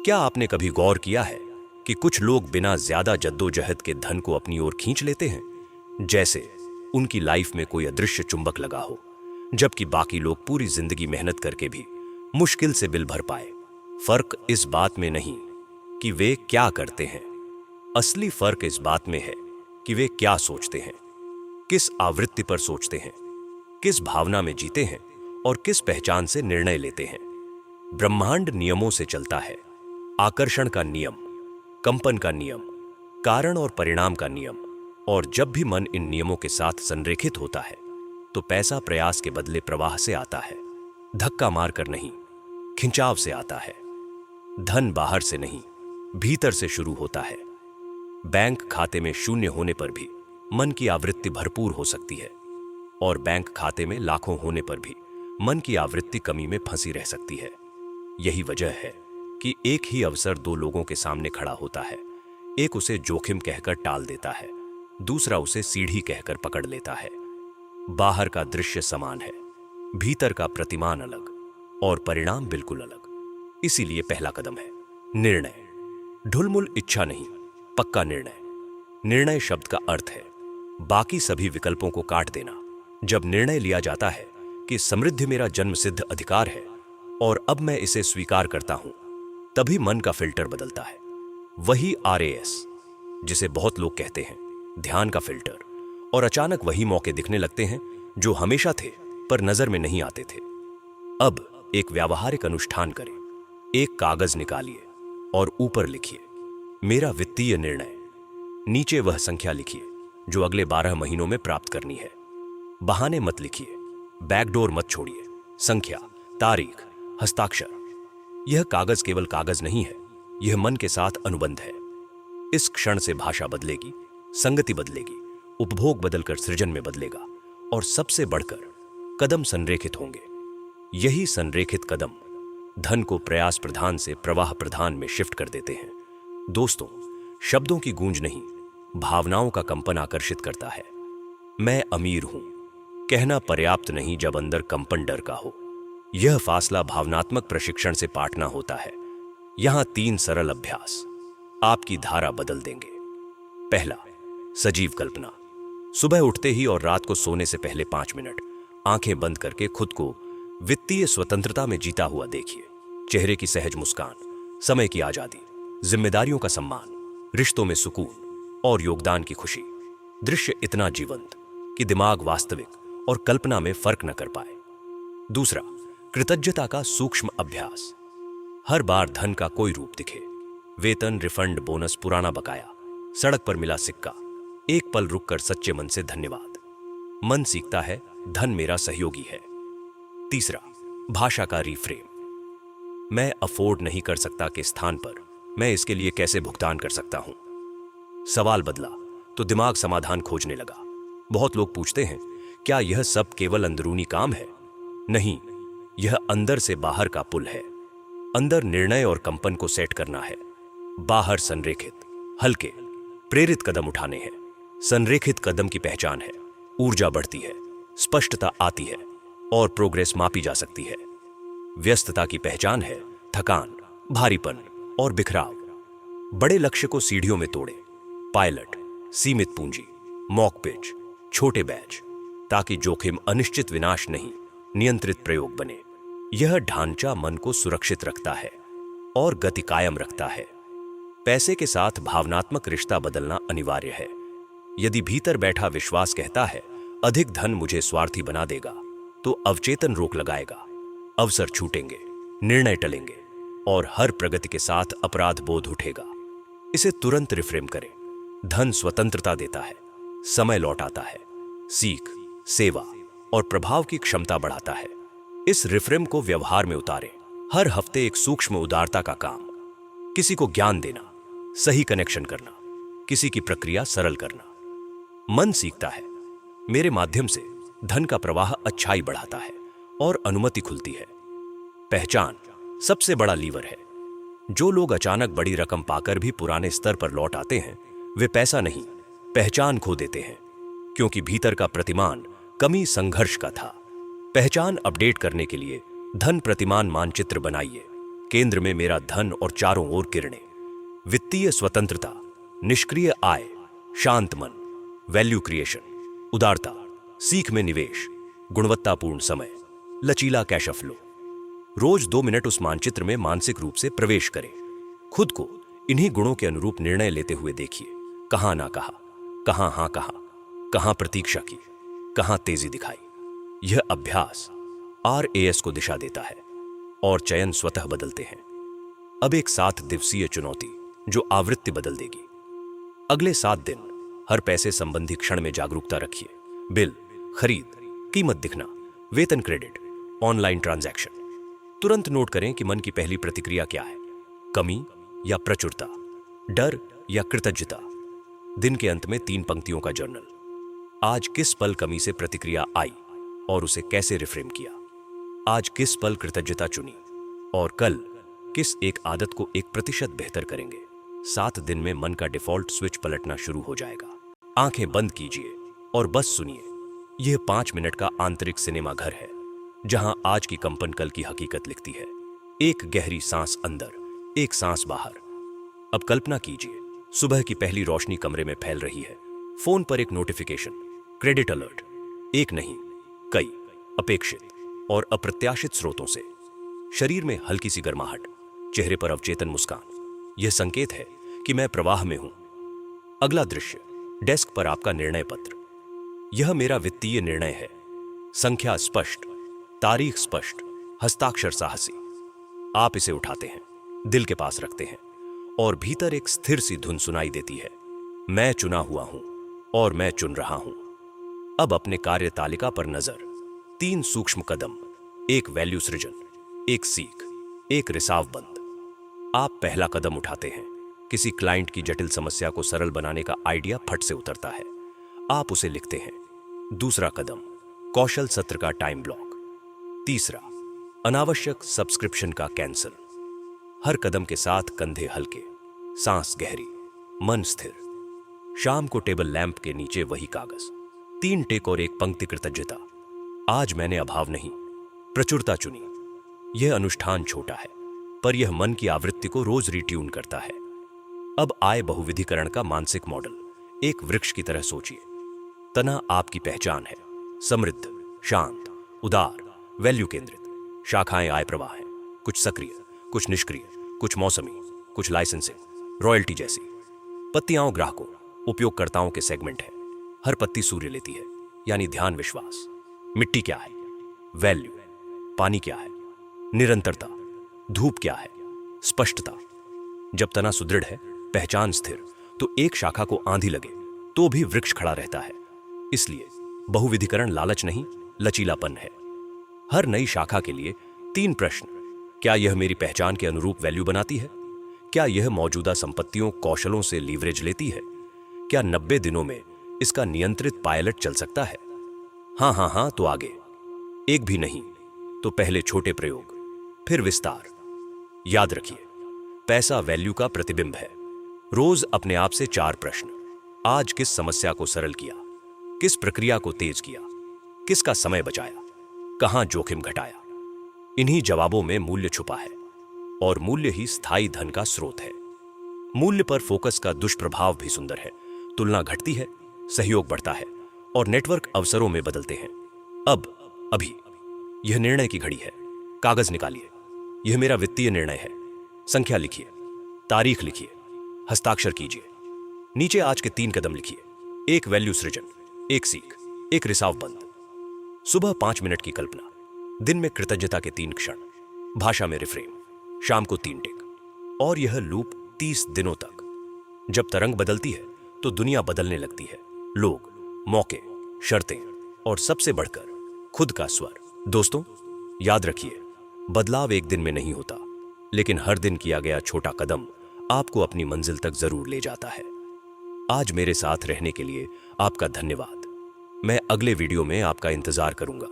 क्या आपने कभी गौर किया है कि कुछ लोग बिना ज्यादा जद्दोजहद के धन को अपनी ओर खींच लेते हैं, जैसे उनकी लाइफ में कोई अदृश्य चुंबक लगा हो, जबकि बाकी लोग पूरी जिंदगी मेहनत करके भी मुश्किल से बिल भर पाए। फर्क इस बात में नहीं कि वे क्या करते हैं, असली फर्क इस बात में है कि वे क्या सोचते हैं, किस आवृत्ति पर सोचते हैं, किस भावना में जीते हैं और किस पहचान से निर्णय लेते हैं। ब्रह्मांड नियमों से चलता है, आकर्षण का नियम, कंपन का नियम, कारण और परिणाम का नियम। और जब भी मन इन नियमों के साथ संरेखित होता है तो पैसा प्रयास के बदले प्रवाह से आता है, धक्का मारकर नहीं, खिंचाव से आता है। धन बाहर से नहीं, भीतर से शुरू होता है। बैंक खाते में शून्य होने पर भी मन की आवृत्ति भरपूर हो सकती है, और बैंक खाते में लाखों होने पर भी मन की आवृत्ति कमी में फंसी रह सकती है। यही वजह है कि एक ही अवसर दो लोगों के सामने खड़ा होता है। एक उसे जोखिम कहकर टाल देता है, दूसरा उसे सीढ़ी कहकर पकड़ लेता है। बाहर का दृश्य समान है, भीतर का प्रतिमान अलग और परिणाम बिल्कुल अलग। इसीलिए पहला कदम है निर्णय। ढुलमुल इच्छा नहीं, पक्का निर्णय। निर्णय शब्द का अर्थ है बाकी सभी विकल्पों को काट देना। जब निर्णय लिया जाता है कि समृद्धि मेरा जन्मसिद्ध अधिकार है और अब मैं इसे स्वीकार करता हूं, तभी मन का फिल्टर बदलता है। वही RAS जिसे बहुत लोग कहते हैं ध्यान का फिल्टर। और अचानक वही मौके दिखने लगते हैं जो हमेशा थे पर नजर में नहीं आते थे। अब एक व्यावहारिक अनुष्ठान करें। एक कागज निकालिए और ऊपर लिखिए मेरा वित्तीय निर्णय। नीचे वह संख्या लिखिए जो अगले 12 महीनों में प्राप्त करनी है। बहाने मत लिखिए, बैकडोर मत छोड़िए। संख्या, तारीख, हस्ताक्षर। यह कागज केवल कागज नहीं है, यह मन के साथ अनुबंध है। इस क्षण से भाषा बदलेगी, संगति बदलेगी, उपभोग बदलकर सृजन में बदलेगा और सबसे बढ़कर कदम संरेखित होंगे। यही संरेखित कदम धन को प्रयास प्रधान से प्रवाह प्रधान में शिफ्ट कर देते हैं। दोस्तों, शब्दों की गूंज नहीं, भावनाओं का कंपन आकर्षित करता है। मैं अमीर हूं कहना पर्याप्त नहीं जब अंदर कंपन डर का हो। यह फासला भावनात्मक प्रशिक्षण से पाटना होता है। यहां 3 सरल अभ्यास आपकी धारा बदल देंगे। पहला, सजीव कल्पना। सुबह उठते ही और रात को सोने से पहले 5 मिनट आंखें बंद करके खुद को वित्तीय स्वतंत्रता में जीता हुआ देखिए। चेहरे की सहज मुस्कान, समय की आजादी, जिम्मेदारियों का सम्मान, रिश्तों में सुकून और योगदान की खुशी। दृश्य इतना जीवंत कि दिमाग वास्तविक और कल्पना में फर्क न कर पाए। दूसरा, कृतज्ञता का सूक्ष्म अभ्यास। हर बार धन का कोई रूप दिखे, वेतन, रिफंड, बोनस, पुराना बकाया, सड़क पर मिला सिक्का, एक पल रुककर सच्चे मन से धन्यवाद। मन सीखता है धन मेरा सहयोगी है। तीसरा, भाषा का रिफ्रेम। मैं अफोर्ड नहीं कर सकता के स्थान पर मैं इसके लिए कैसे भुगतान कर सकता हूं। सवाल बदला तो दिमाग समाधान खोजने लगा। बहुत लोग पूछते हैं, क्या यह सब केवल अंदरूनी काम है? नहीं, यह अंदर से बाहर का पुल है। अंदर निर्णय और कंपन को सेट करना है, बाहर संरेखित, हल्के, प्रेरित कदम उठाने हैं। संरेखित कदम की पहचान है, ऊर्जा बढ़ती है, स्पष्टता आती है और प्रोग्रेस मापी जा सकती है। व्यस्तता की पहचान है थकान, भारीपन और बिखराव। बड़े लक्ष्य को सीढ़ियों में तोड़े, पायलट, सीमित पूंजी, मॉक पिच, छोटे बैच, ताकि जोखिम अनिश्चित विनाश नहीं, नियंत्रित प्रयोग बने। यह ढांचा मन को सुरक्षित रखता है और गति कायम रखता है। पैसे के साथ भावनात्मक रिश्ता बदलना अनिवार्य है। यदि भीतर बैठा विश्वास कहता है अधिक धन मुझे स्वार्थी बना देगा, तो अवचेतन रोक लगाएगा। अवसर छूटेंगे, निर्णय टलेंगे और हर प्रगति के साथ अपराध बोध उठेगा। इसे तुरंत रिफ्रेम करें। धन स्वतंत्रता देता है, समय लौटाता है, सीख, सेवा और प्रभाव की क्षमता बढ़ाता है। इस रिफ्रेम को व्यवहार में उतारें। हर हफ्ते एक सूक्ष्म उदारता का काम, किसी को ज्ञान देना, सही कनेक्शन करना, किसी की प्रक्रिया सरल करना। मन सीखता है मेरे माध्यम से धन का प्रवाह अच्छाई बढ़ाता है और अनुमति खुलती है। पहचान सबसे बड़ा लीवर है। जो लोग अचानक बड़ी रकम पाकर भी पुराने स्तर पर लौट आते हैं, वे पैसा नहीं, पहचान खो देते हैं, क्योंकि भीतर का प्रतिमान कमी संघर्ष का था। पहचान अपडेट करने के लिए धन प्रतिमान मानचित्र बनाइए। केंद्र में मेरा धन और चारों ओर किरणें। वित्तीय स्वतंत्रता, निष्क्रिय आय, शांत मन, वैल्यू क्रिएशन, उदारता, सीख में निवेश, गुणवत्तापूर्ण समय, लचीला कैश फ्लो। रोज 2 मिनट उस मानचित्र में मानसिक रूप से प्रवेश करें। खुद को इन्हीं गुणों के अनुरूप निर्णय लेते हुए देखिए। कहां ना कहा, कहां हां कहा, कहां प्रतीक्षा की, कहां तेजी दिखाई। यह अभ्यास RAS को दिशा देता है और चयन स्वतः बदलते हैं। अब एक 7 दिवसीय चुनौती जो आवृत्ति बदल देगी। अगले 7 दिन हर पैसे संबंधी क्षण में जागरूकता रखिए। बिल, खरीद, कीमत दिखना, वेतन क्रेडिट, ऑनलाइन ट्रांजैक्शन। तुरंत नोट करें कि मन की पहली प्रतिक्रिया क्या है, कमी या प्रचुरता, डर या कृतज्ञता। दिन के अंत में 3 पंक्तियों का जर्नल। आज किस पल कमी से प्रतिक्रिया आई और उसे कैसे रिफ्रेम किया। आज किस पल कृतज्ञता चुनी और कल किस एक आदत को 1% बेहतर करेंगे। 7 दिन में मन का डिफॉल्ट स्विच पलटना शुरू हो जाएगा। आंखें बंद कीजिए और बस सुनिए। यह 5 मिनट का आंतरिक सिनेमा घर है जहां आज की कंपन कल की हकीकत लिखती है। एक गहरी सांस अंदर, एक सांस बाहर। अब कल्पना कीजिए, सुबह की पहली रोशनी कमरे में फैल रही है। फोन पर एक नोटिफिकेशन, क्रेडिट अलर्ट। एक नहीं, कई अपेक्षित और अप्रत्याशित स्रोतों से। शरीर में हल्की सी गर्माहट, चेहरे पर अवचेतन मुस्कान। यह संकेत है कि मैं प्रवाह में हूं। अगला दृश्य, डेस्क पर आपका निर्णय पत्र। यह मेरा वित्तीय निर्णय है। संख्या स्पष्ट, तारीख स्पष्ट, हस्ताक्षर साहसी। आप इसे उठाते हैं, दिल के पास रखते हैं और भीतर एक स्थिर सी धुन सुनाई देती है। मैं चुना हुआ हूं और मैं चुन रहा हूं। अब अपने कार्य तालिका पर नजर। 3 सूक्ष्म कदम, एक वैल्यू सृजन, एक सीख, एक रिसाव बंद। आप पहला कदम उठाते हैं। किसी क्लाइंट की जटिल समस्या को सरल बनाने का आइडिया फट से उतरता है। आप उसे लिखते हैं। दूसरा कदम, कौशल सत्र का टाइम ब्लॉक। तीसरा, अनावश्यक सब्सक्रिप्शन का कैंसल। हर कदम के साथ कंधे हल्के, सांस गहरी, मन स्थिर। शाम को टेबल लैंप के नीचे वही कागज, 3 टेक और एक पंक्ति कृतज्ञता। आज मैंने अभाव नहीं, प्रचुरता चुनी। यह अनुष्ठान छोटा है, पर यह मन की आवृत्ति को रोज रिट्यून करता है। अब आय बहुविधिकरण का मानसिक मॉडल। एक वृक्ष की तरह सोचिए। तना आपकी पहचान है, समृद्ध, शांत, उदार, वैल्यू केंद्रित। शाखाएं आय प्रवाह हैं, कुछ सक्रिय, कुछ निष्क्रिय, कुछ मौसमी, कुछ लाइसेंसिंग, रॉयल्टी जैसी। पत्तियां ग्राहकों, उपयोगकर्ताओं के सेगमेंट है। हर पत्ती सूर्य लेती है, यानी ध्यान विश्वास। मिट्टी क्या है, वैल्यू। पानी क्या है, निरंतरता। धूप क्या है, स्पष्टता। जब तना सुदृढ़ है, पहचान स्थिर, तो एक शाखा को आंधी लगे तो भी वृक्ष खड़ा रहता है। इसलिए बहुविधिकरण लालच नहीं, लचीलापन है। हर नई शाखा के लिए 3 प्रश्न। क्या यह मेरी पहचान के अनुरूप वैल्यू बनाती है? क्या यह मौजूदा संपत्तियों, कौशलों से लीवरेज लेती है? क्या 90 दिनों में इसका नियंत्रित पायलट चल सकता है? हां हां हां तो आगे, एक भी नहीं तो पहले छोटे प्रयोग, फिर विस्तार। याद रखिए, पैसा वैल्यू का प्रतिबिंब है। रोज अपने आप से 4 प्रश्न। आज किस समस्या को सरल किया, किस प्रक्रिया को तेज किया, किसका समय बचाया, कहां जोखिम घटाया। इन्हीं जवाबों में मूल्य छुपा है और मूल्य ही स्थायी धन का स्रोत है। मूल्य पर फोकस का दुष्प्रभाव भी सुंदर है। तुलना घटती है, सहयोग बढ़ता है और नेटवर्क अवसरों में बदलते हैं। अब अभी यह निर्णय की घड़ी है। कागज निकालिए। यह मेरा वित्तीय निर्णय है। संख्या लिखिए, तारीख लिखिए, हस्ताक्षर कीजिए। नीचे आज के 3 कदम लिखिए। एक वैल्यू सृजन, एक सीख, एक रिसाव बंद। सुबह 5 मिनट की कल्पना, दिन में कृतज्ञता के 3 क्षण, भाषा में रिफ्रेम, शाम को 3 टिक। और यह लूप 30 दिनों तक। जब तरंग बदलती है तो दुनिया बदलने लगती है। लोग, मौके, शर्तें और सबसे बढ़कर खुद का स्वर। दोस्तों, याद रखिए, बदलाव एक दिन में नहीं होता, लेकिन हर दिन किया गया छोटा कदम आपको अपनी मंजिल तक जरूर ले जाता है। आज मेरे साथ रहने के लिए आपका धन्यवाद। मैं अगले वीडियो में आपका इंतजार करूंगा।